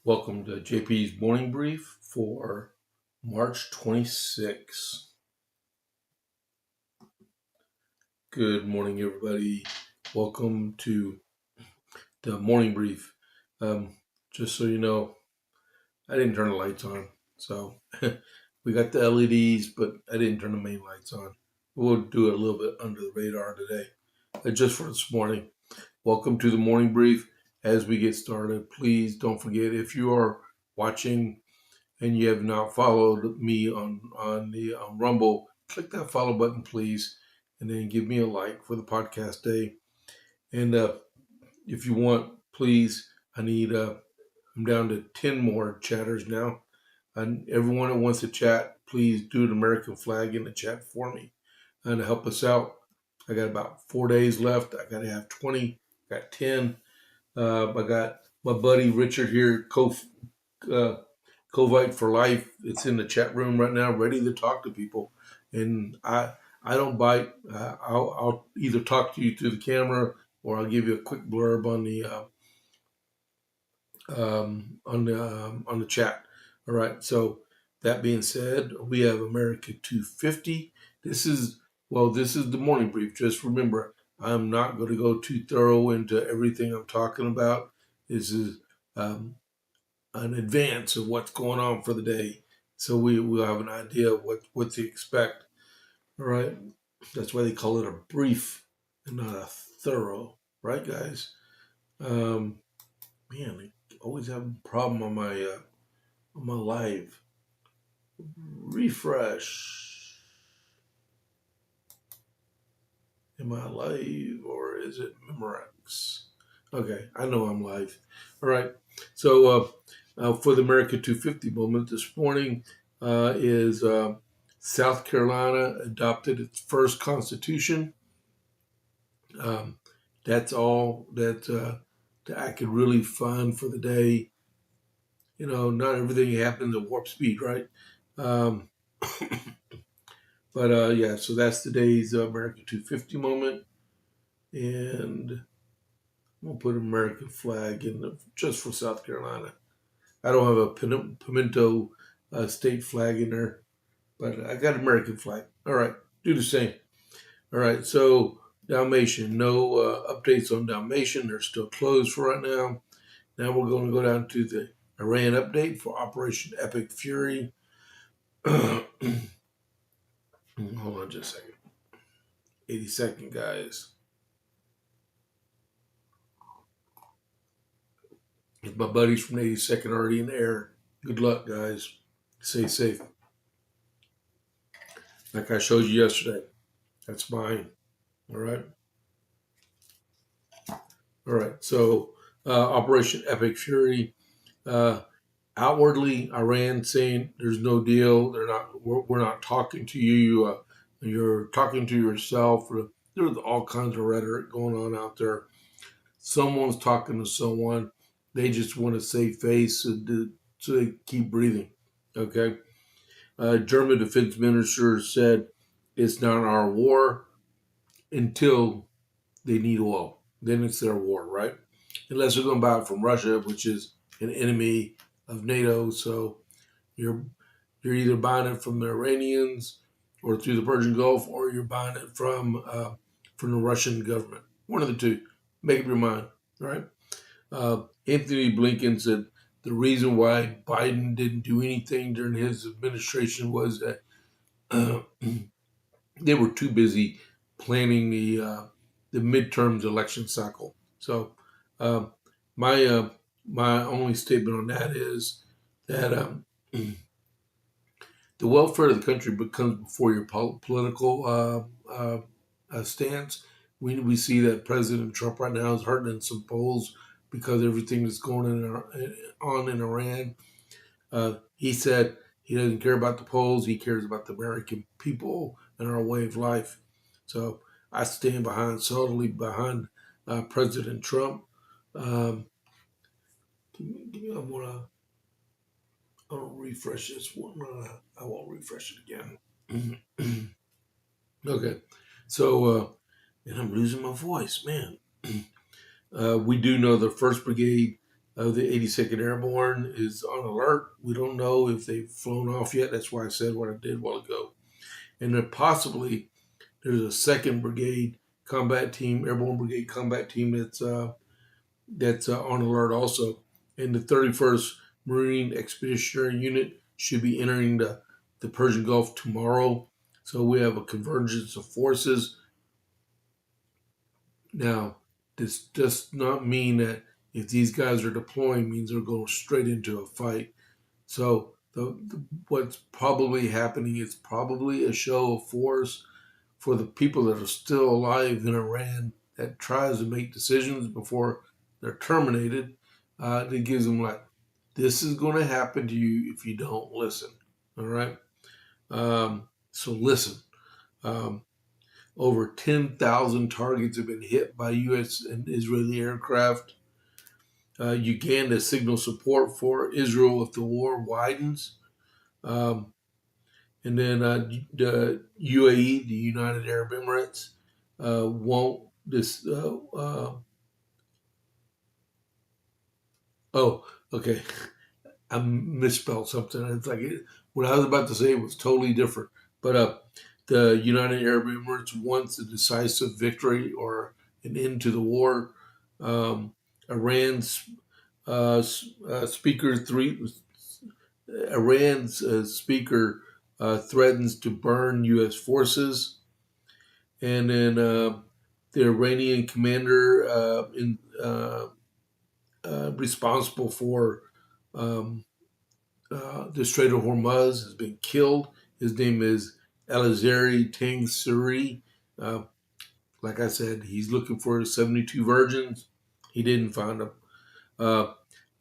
Welcome to JP's morning brief for March 26th. Good morning, everybody. Welcome to the morning brief. Just so you know, I didn't turn the lights on. So we got the LEDs, but I didn't turn the main lights on. We'll do it a little bit under the radar today, just for this morning. Welcome to the morning brief. As we get started, please don't forget, if you are watching and you have not followed me on Rumble, click that follow button, please, and then give me a like for the podcast day. And if you want, please, I'm down to 10 more chatters now. And everyone that wants to chat, please do the American flag in the chat for me and to help us out. I got about 4 days left. I got to have 20. I got 10. I got my buddy Richard here, Covite for life. It's in the chat room right now, ready to talk to people. And I don't bite. I'll either talk to you through the camera or I'll give you a quick blurb on the chat. All right. So that being said, we have America 250. This is the morning brief. Just remember, I'm not going to go too thorough into everything I'm talking about. This is an advance of what's going on for the day, so we'll have an idea of what to expect. All right, that's why they call it a brief and not a thorough, right, guys? Man, I always have a problem on my live refresh. Am I live or is it Memorex? Okay, I know I'm live. All right, so for the America 250 moment this morning is South Carolina adopted its first constitution. That's all that I could really find for the day. You know, not everything happens at warp speed, right? Um, but yeah, so that's today's America 250 moment. And we'll put an American flag in just for South Carolina. I don't have a pimento state flag in there, but I got American flag. All right, do the same. All right, so Dalmatian, no updates on Dalmatian. They're still closed for right now. Now we're going to go down to the Iran update for Operation Epic Fury. Hold on just a second. 80-second, guys. If my buddies from 82nd already in the air, good luck, guys. Stay safe. Like I showed you yesterday, that's mine. All right. All right. So Operation Epic Fury. Outwardly, Iran saying there's no deal. We're not talking to you. You're talking to yourself. There's all kinds of rhetoric going on out there. Someone's talking to someone. They just want to save face so they keep breathing. Okay. German defense minister said it's not our war until they need oil. Then it's their war, right? Unless they're going to buy it from Russia, which is an enemy of NATO. So you're either buying it from the Iranians or through the Persian Gulf, or you're buying it from the Russian government. One of the two. Make up your mind, right? Anthony Blinken said the reason why Biden didn't do anything during his administration was that they were too busy planning the midterms election cycle. So my only statement on that is that the welfare of the country becomes before your political stance. We see that President Trump right now is hurting in some polls because everything that's going on in Iran. He said he doesn't care about the polls. He cares about the American people and our way of life. So I stand solidly behind President Trump. I'm gonna refresh this one. I won't refresh it again. Okay, so and I'm losing my voice, man. We do know the 1st Brigade The 82nd Airborne is on alert. We don't know if they've flown off yet. That's why I said what I did a while ago. And then possibly there's a 2nd Brigade combat team, Airborne Brigade combat team that's on alert also. And the 31st Marine Expeditionary Unit should be entering the Persian Gulf tomorrow. So we have a convergence of forces. Now, this does not mean that if these guys are deploying means they're going straight into a fight. So what's probably happening is probably a show of force for the people that are still alive in Iran that tries to make decisions before they're terminated. That gives them like, this is going to happen to you if you don't listen. All right. So listen. Um, Over 10,000 targets have been hit by U.S. and Israeli aircraft. Uganda signals support for Israel if the war widens. Um, and then the UAE, the United Arab Emirates, won't this. Oh, okay. I misspelled something. It's like what I was about to say was totally different. But the United Arab Emirates wants a decisive victory or an end to the war. Iran's speaker threatens to burn U.S. forces, and then the Iranian commander responsible for um, the Strait of Hormuz has been killed. His name is Elazari Tang Suri. Uh, like I said, he's looking for 72 virgins. He didn't find them.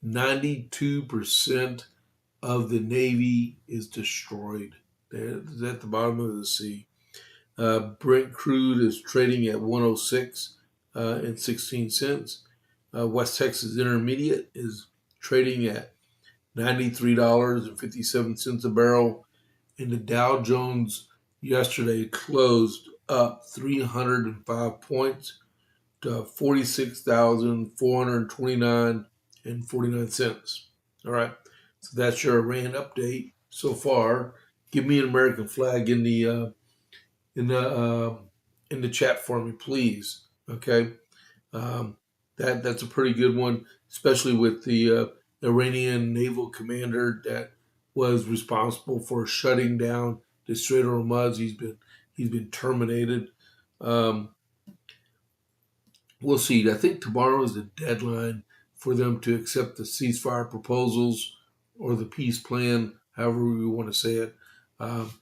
92% of the Navy is destroyed. They're at the bottom of the sea. Brent crude is trading at 106 and 16 cents. West Texas Intermediate is trading at $93.57 a barrel. And the Dow Jones yesterday closed up 305 points to 46,429 and 49 cents. All right. So that's your Iran update so far. Give me an American flag in the in the chat for me, please. Okay. Um, that's a pretty good one, especially with the Iranian naval commander that was responsible for shutting down the Strait of Hormuz. He's been terminated. Um, we'll see. I think tomorrow is the deadline for them to accept the ceasefire proposals or the peace plan, however we want to say it. Um,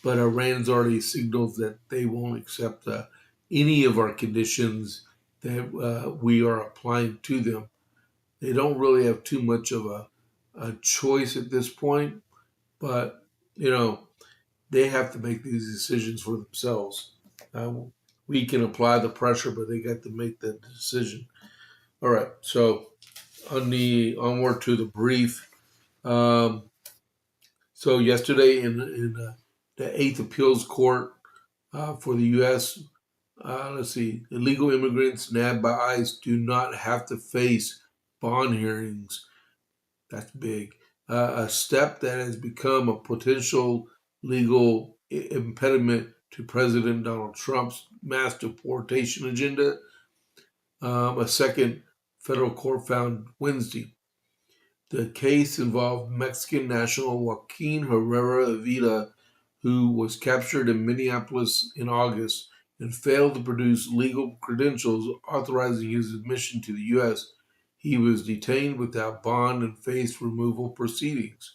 but Iran's already signaled that they won't accept any of our conditions that we are applying to them. They don't really have too much of a choice at this point, but you know they have to make these decisions for themselves. Uh, we can apply the pressure, but they got to make that decision. All right, so onward to the brief. Um, so yesterday in the Eighth Appeals Court for the U.S., let's see, illegal immigrants nabbed by ICE do not have to face bond hearings. That's big. A step that has become a potential legal impediment to President Donald Trump's mass deportation agenda. A second federal court found Wednesday. The case involved Mexican national Joaquin Herrera Avila, who was captured in Minneapolis in August and failed to produce legal credentials authorizing his admission to the U.S. He was detained without bond and faced removal proceedings.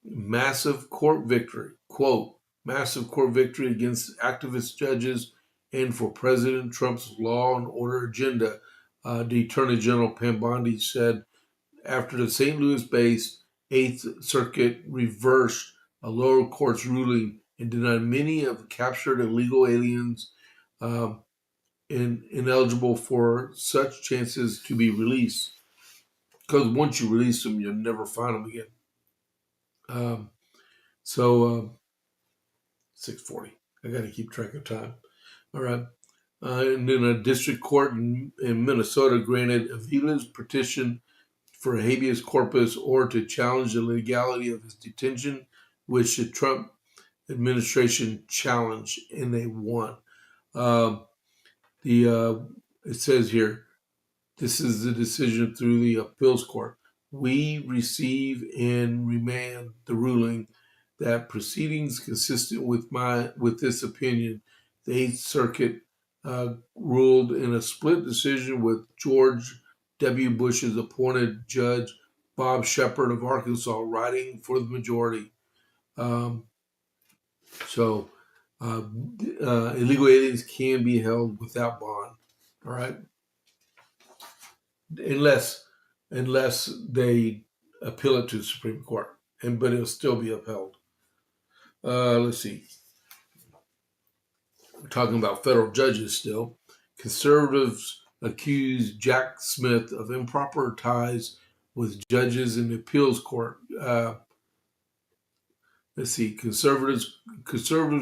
Massive court victory, quote, massive court victory against activist judges and for President Trump's law and order agenda, the Attorney General Pam Bondi said after the St. Louis-based Eighth Circuit reversed a lower court's ruling and denied many of the captured illegal aliens um, ineligible for such chances to be released. Because once you release them, you'll never find them again. So 6:40. I got to keep track of time. All right. And then a district court in Minnesota granted Avila's petition for habeas corpus or to challenge the legality of his detention, which the Trump administration challenged, and they won. Um, it says here, this is the decision through the appeals court. We receive and remand the ruling that proceedings consistent with this opinion, the Eighth Circuit ruled in a split decision with George W. Bush's appointed judge Bob Shepard of Arkansas writing for the majority. Um, so illegal aliens can be held without bond. All right, unless they appeal it to the Supreme Court, but it'll still be upheld. Let's see. We're talking about federal judges still. Conservatives accuse Jack Smith of improper ties with judges in the appeals court. Let's see. Conservative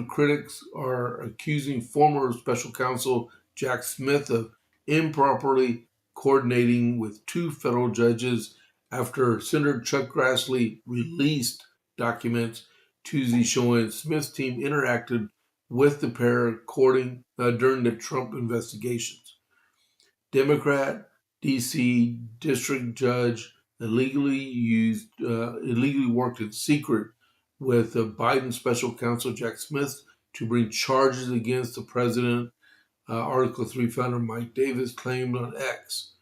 critics are accusing former special counsel Jack Smith of improperly coordinating with two federal judges after Senator Chuck Grassley released documents Tuesday showing Smith's team interacted with the pair during the Trump investigations. Democrat D.C. District Judge illegally worked in secret with Biden special counsel Jack Smith to bring charges against the president. Article 3 founder Mike Davis claimed on X.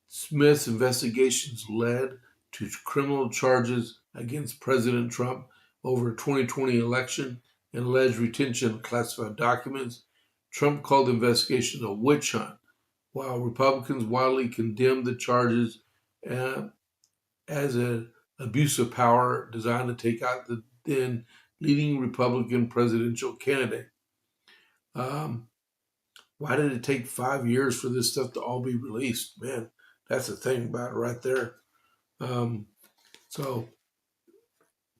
Smith's investigations led to criminal charges against President Trump over the 2020 election and alleged retention of classified documents. Trump called the investigation a witch hunt, while Republicans widely condemned the charges as an abuse of power designed to take out the then leading Republican presidential candidate. Why did it take 5 years for this stuff to all be released? Man, that's the thing about it right there. So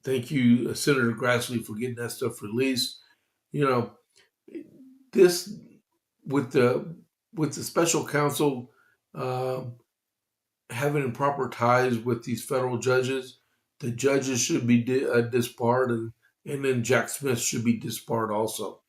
thank you, Senator Grassley, for getting that stuff released. You know, this with the special counsel having improper ties with these federal judges, the judges should be disbarred, and then Jack Smith should be disbarred also.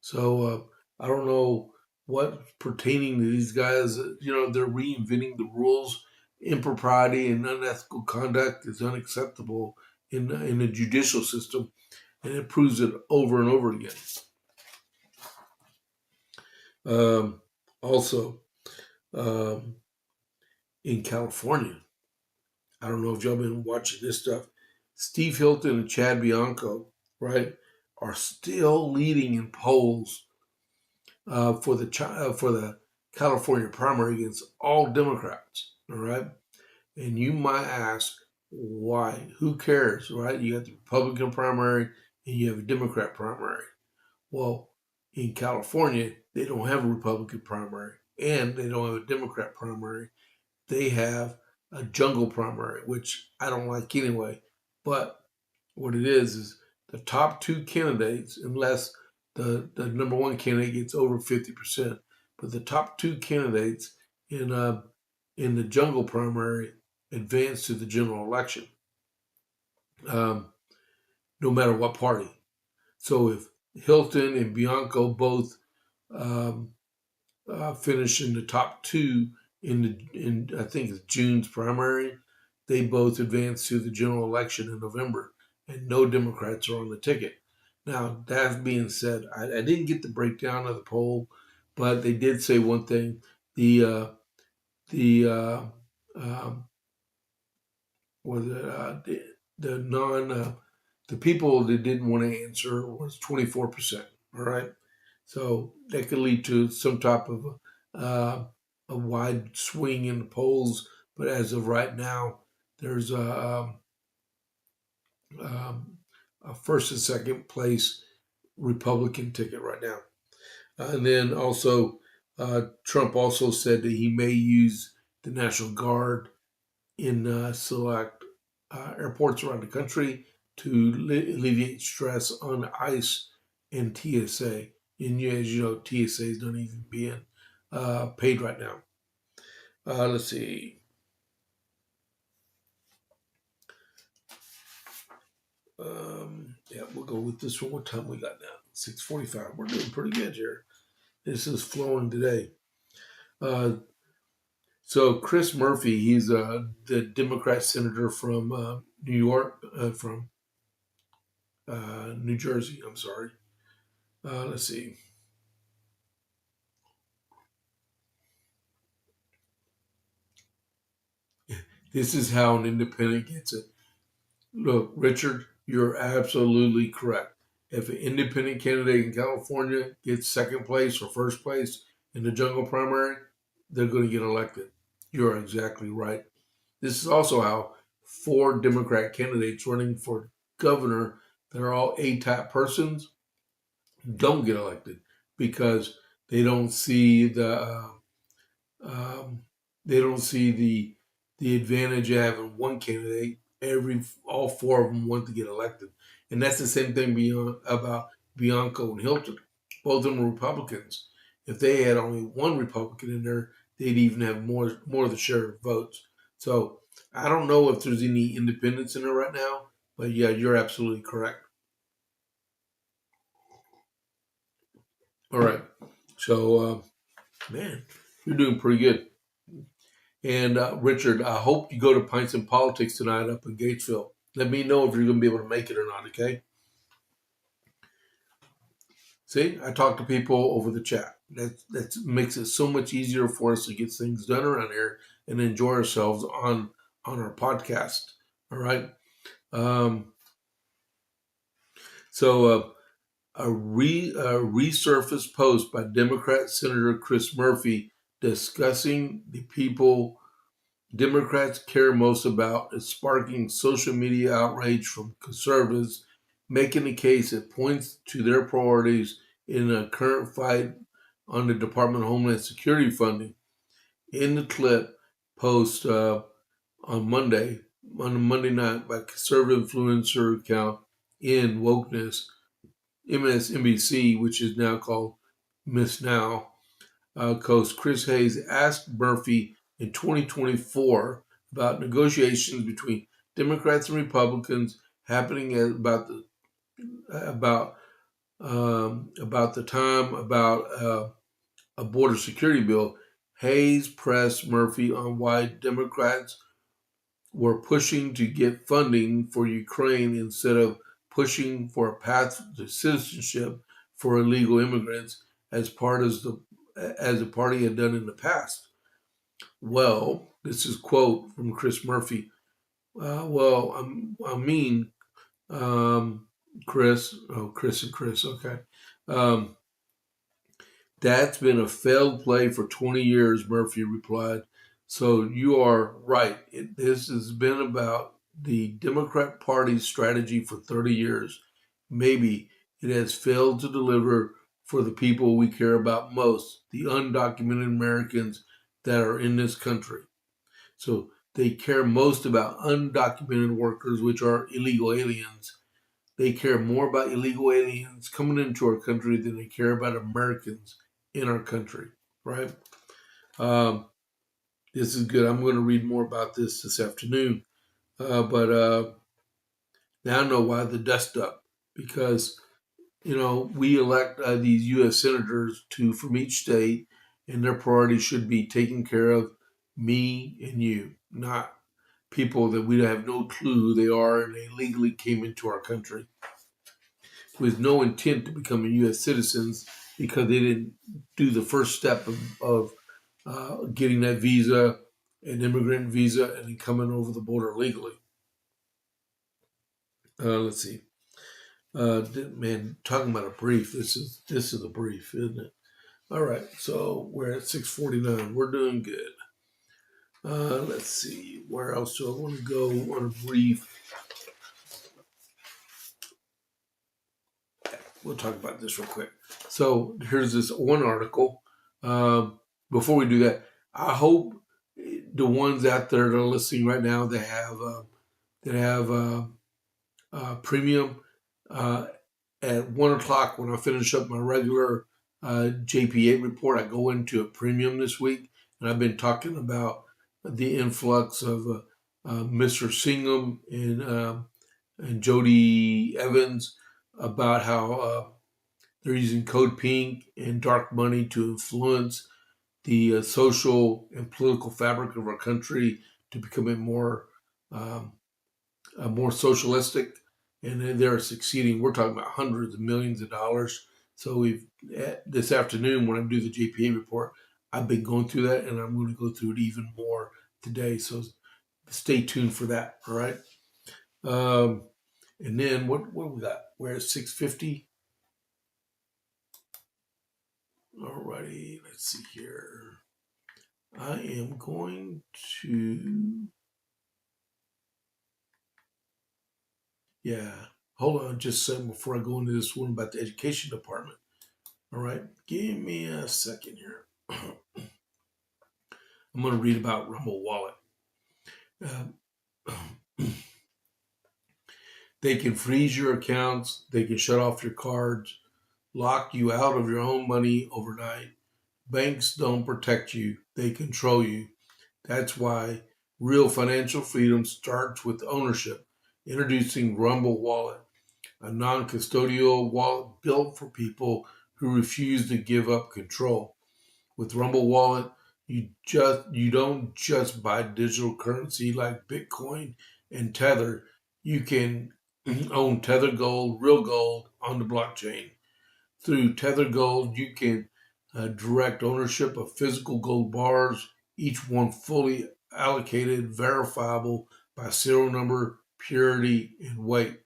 So I don't know what pertaining to these guys. They're reinventing the rules. Impropriety and unethical conduct is unacceptable in the judicial system, and it proves it over and over again. Also, in California, I don't know if y'all been watching this stuff. Steve Hilton and Chad Bianco, right, are still leading in polls for the California primary against all Democrats. All right, and you might ask why? Who cares, right? You got the Republican primary and you have a Democrat primary. Well, in California, they don't have a Republican primary and they don't have a Democrat primary. They have a jungle primary, which I don't like anyway. But what it is the top two candidates, unless the number one candidate gets over 50%, but the top two candidates in the jungle primary advance to the general election, no matter what party. So if Hilton and Bianco both finish in the top two in I think it's June's primary, they both advance to the general election in November, and no Democrats are on the ticket. Now, that being said, I didn't get the breakdown of the poll, but they did say one thing: the people that didn't want to answer was 24%. All right, so that could lead to some type of a wide swing in the polls. But as of right now, there's a first and second place Republican ticket right now. And then also, Trump also said that he may use the National Guard in select airports around the country to alleviate stress on ICE and TSA. And as you know, TSA is not even being paid right now. Let's see. Yeah, we'll go with this one. What time we got now? 6:45. We're doing pretty good here. This is flowing today. Uh, so Chris Murphy, he's the Democrat senator from New York, from New Jersey. I'm sorry. Let's see. This is how an independent gets it. Look, Richard, you're absolutely correct. If an independent candidate in California gets second place or first place in the jungle primary, they're going to get elected. You're exactly right. This is also how four Democrat candidates running for governor that are all A-type persons don't get elected because they don't see um, the advantage of having one candidate. All four of them want to get elected, and that's the same thing about Bianco and Hilton. Both of them were Republicans. If they had only one Republican in there, they'd even have more of the share of votes. So I don't know if there's any independents in there right now, but yeah, you're absolutely correct. All right, so man, you're doing pretty good. And Richard, I hope you go to Pints and Politics tonight up in Gatesville. Let me know if you're going to be able to make it or not, okay? See, I talk to people over the chat. That makes it so much easier for us to get things done around here and enjoy ourselves on our podcast. All right. Um, so a resurfaced post by Democrat Senator Chris Murphy discussing the people Democrats care most about is sparking social media outrage from conservatives, making the case that points to their priorities in a current fight on the Department of Homeland Security funding. In the clip post on Monday night by conservative influencer account in Wokeness, MSNBC, which is now called Miss Now, coach Chris Hayes asked Murphy in 2024 about negotiations between Democrats and Republicans happening at about the time about a border security bill. Hayes pressed Murphy on why Democrats were pushing to get funding for Ukraine instead of pushing for a path to citizenship for illegal immigrants as the party had done in the past. Well, this is a quote from Chris Murphy. I mean, Chris and Chris, okay. Um, that's been a failed play for 20 years, Murphy replied. So you are right. This has been about the Democrat Party's strategy for 30 years. Maybe it has failed to deliver for the people we care about most, the undocumented Americans that are in this country. So they care most about undocumented workers, which are illegal aliens. They care more about illegal aliens coming into our country than they care about Americans in our country, right? Um, this is good. I'm going to read more about this afternoon. But now I know why the dust up, because we elect these U.S. senators from each state, and their priority should be taking care of me and you, not people that we have no clue who they are and they legally came into our country with no intent to become U.S. citizens because they didn't do the first step of getting that visa, an immigrant visa, and then coming over the border legally. Let's see. Man, talking about a brief. This is a brief, isn't it? All right, so we're at 6:49. We're doing good. Let's see. Where else do I want to go on a brief? We'll talk about this real quick. So here's this one article. Before we do that, I hope the ones out there that are listening right now that have premium at 1 o'clock when I finish up my regular JP8 report. I go into a premium this week, and I've been talking about the influx of Mr. Singham and and Jody Evans about how they're using code pink and dark money to influence the social and political fabric of our country to become um, more socialistic, and they're succeeding. We're talking about hundreds of millions of dollars. So we've this afternoon when I do the JPA report, I've been going through that, and I'm going to go through it even more today. So stay tuned for that. All right. Um, and then what we got? We're at 6:50. Alrighty, let's see here. I am going to, yeah, hold on just a second before I go into this one about the education department. All right, give me a second here. I'm going to read about Rumble Wallet. Um, they can freeze your accounts, they can shut off your cards, lock you out of your own money overnight. Banks don't protect you, they control you. That's why real financial freedom starts with ownership. Introducing Rumble Wallet, a non custodial wallet built for people who refuse to give up control. With Rumble Wallet, you don't just buy digital currency like Bitcoin and Tether. You can own Tether Gold, real gold on the blockchain. Through Tether Gold, you can direct ownership of physical gold bars, each one fully allocated, verifiable by serial number, purity, and weight.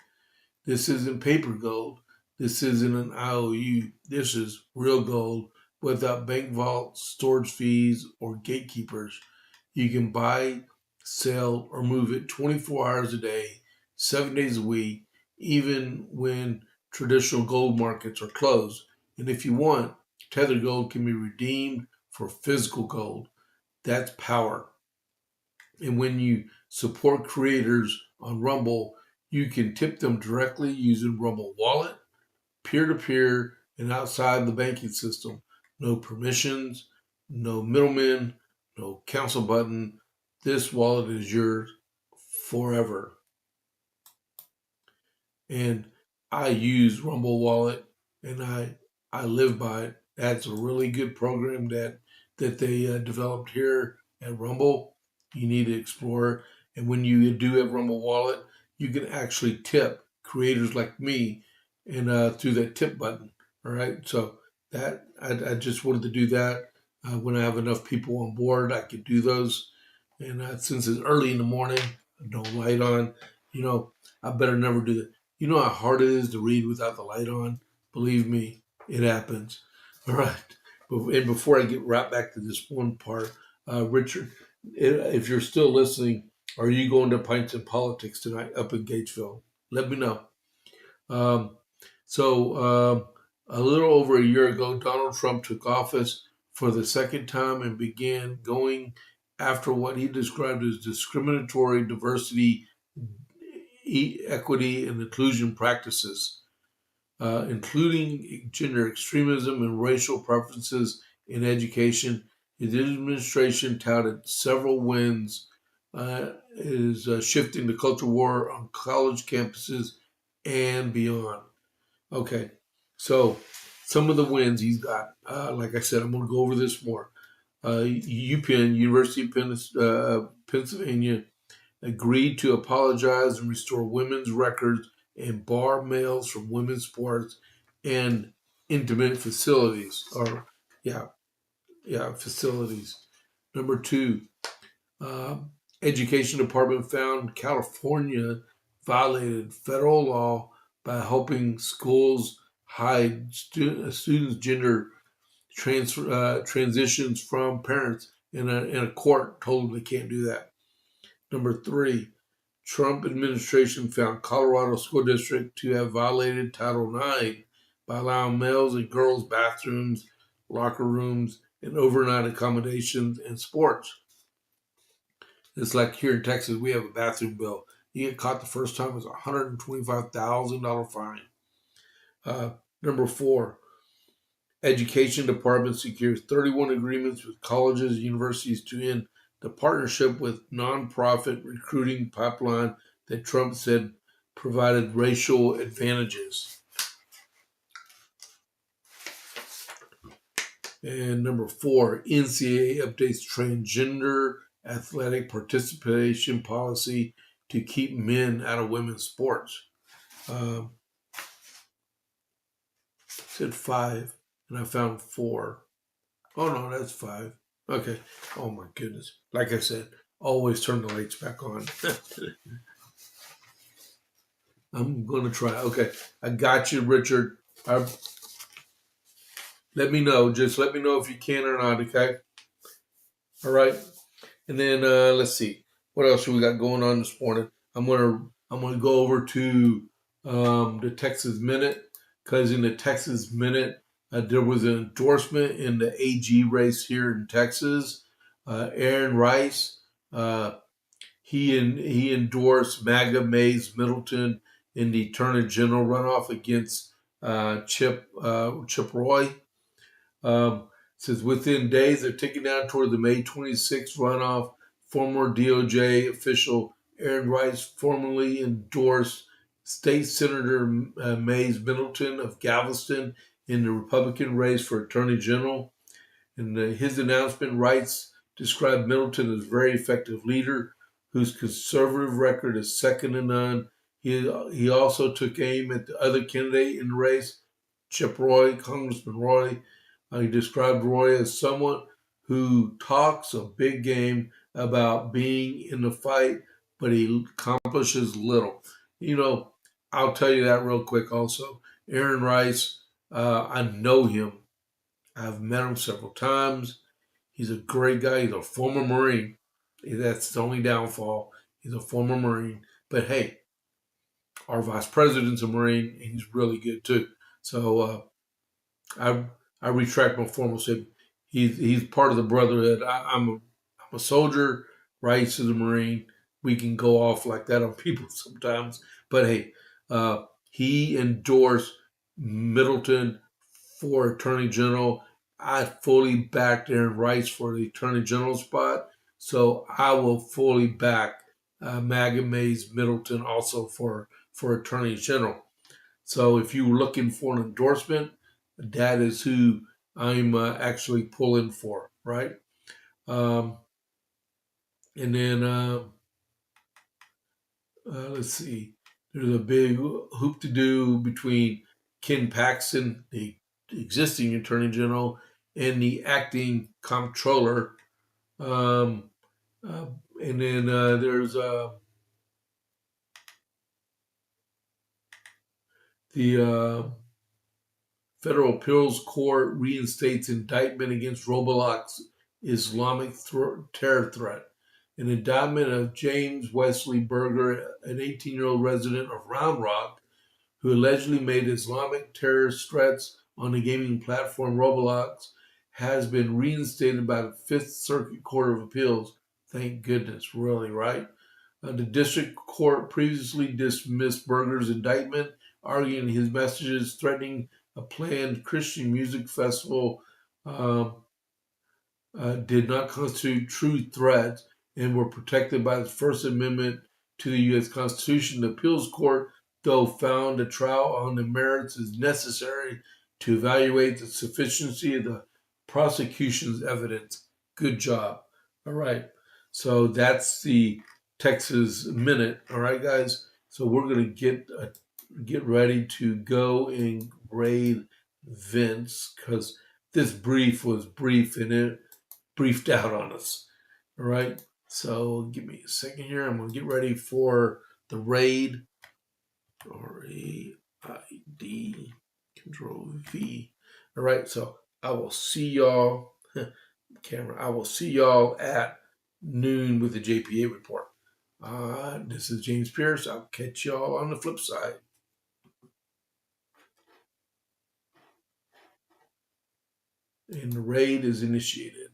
This isn't paper gold. This isn't an IOU. This is real gold without bank vaults, storage fees, or gatekeepers. You can buy, sell, or move it 24 hours a day, 7 days a week, even when traditional gold markets are closed. And if you want, Tether Gold can be redeemed for physical gold. That's power. And when you support creators on Rumble, you can tip them directly using Rumble Wallet, peer to peer, and outside the banking system. No permissions, no middlemen, no cancel button. This wallet is yours forever. And I use Rumble Wallet, and I live by it. That's a really good program that they developed here at Rumble. You need to explore. And when you do have Rumble Wallet, you can actually tip creators like me, and through that tip button. All right, so that I just wanted to do that. When I have enough people on board, I could do those. And since it's early in the morning, no light on, you know, I better never do that. You know how hard it is to read without the light on? Believe me, it happens. All right. And before I get right back to this one part, Richard, if you're still listening, are you going to Pints and Politics tonight up in Gatesville? Let me know. Um, so, a little over a year ago, Donald Trump took office for the second time and began going after what he described as discriminatory diversity, equity, and inclusion practices, including gender extremism and racial preferences in education. His administration touted several wins, is shifting the culture war on college campuses and beyond. Okay, so some of the wins he's got. Like I said, I'm going to go over this more. UPenn, University of Pennsylvania, agreed to apologize and restore women's records and bar males from women's sports and intimate facilities. Facilities. Number two, uh, Education Department found California violated federal law by helping schools hide students' gender transitions from parents, and a court told them they can't do that. Number three, Trump administration found Colorado School District to have violated Title IX by allowing males and girls bathrooms, locker rooms, and overnight accommodations in sports. It's like here in Texas, we have a bathroom bill. You get caught the first time, it's a $125,000 fine. Uh, Number four, Education Department secures 31 agreements with colleges and universities to end the partnership with nonprofit recruiting pipeline that Trump said provided racial advantages. And number 4, NCAA updates transgender athletic participation policy to keep men out of women's sports. Said 5, and I found 4. Oh no, that's 5. Okay. Oh my goodness. Like I said, always turn the lights back on. I'm going to try. Okay. I got you, Richard. Let me know. Just let me know if you can or not, okay? All right. And then let's see. What else we got going on this morning? I'm gonna go over to the Texas Minute, because in the Texas Minute there was an endorsement in the AG race here in Texas. Aaron Rice, he endorsed MAGA Mays Middleton in the Attorney General runoff against Chip Roy. Says within days of ticking down toward the May 26th runoff, former DOJ official Aaron Rice formally endorsed State Senator Mays Middleton of Galveston in the Republican race for Attorney General. In his announcement, Rice described Middleton as a very effective leader whose conservative record is second to none. He also took aim at the other candidate in the race, Chip Roy, Congressman Roy. He described Roy as someone who talks a big game about being in the fight, but he accomplishes little. You know, I'll tell you that real quick also. Aaron Rice, I know him. I've met him several times. He's a great guy. He's a former Marine. That's the only downfall. He's a former Marine. But hey, our vice president's a Marine, and he's really good too. So I retract my former statement. He's part of the brotherhood. I'm a soldier. Rice is a Marine. We can go off like that on people sometimes. But hey, he endorsed Middleton for Attorney General. I fully backed Aaron Rice for the Attorney General spot. So I will fully back MAGA Mays Middleton also for Attorney General. So if you're looking for an endorsement, that is who I'm actually pulling for, right? And then let's see. There's a big hoop to do between Ken Paxton, the existing Attorney General, and the acting comptroller. And then there's the Federal Appeals Court reinstates indictment against Roblox Islamic terror threat. An indictment of James Wesley Berger, an 18-year-old resident of Round Rock, who allegedly made Islamic terrorist threats on the gaming platform Roblox, has been reinstated by the Fifth Circuit Court of Appeals. Thank goodness, really, right? The district court previously dismissed Berger's indictment, arguing his messages threatening a planned Christian music festival did not constitute true threats and were protected by the First Amendment to the U.S. Constitution. The appeals court, though, found a trial on the merits is necessary to evaluate the sufficiency of the prosecution's evidence. Good job. All right. So that's the Texas Minute. All right, guys. So we're going to get ready to go and grade Vince, because this brief was brief and it briefed out on us. All right. So give me a second here. I'm going to get ready for the raid. R-A-I-D, Control V. All right. So I will see y'all, I will see y'all at noon with the JPA report. This is James Pierce. I'll catch y'all on the flip side. And the raid is initiated.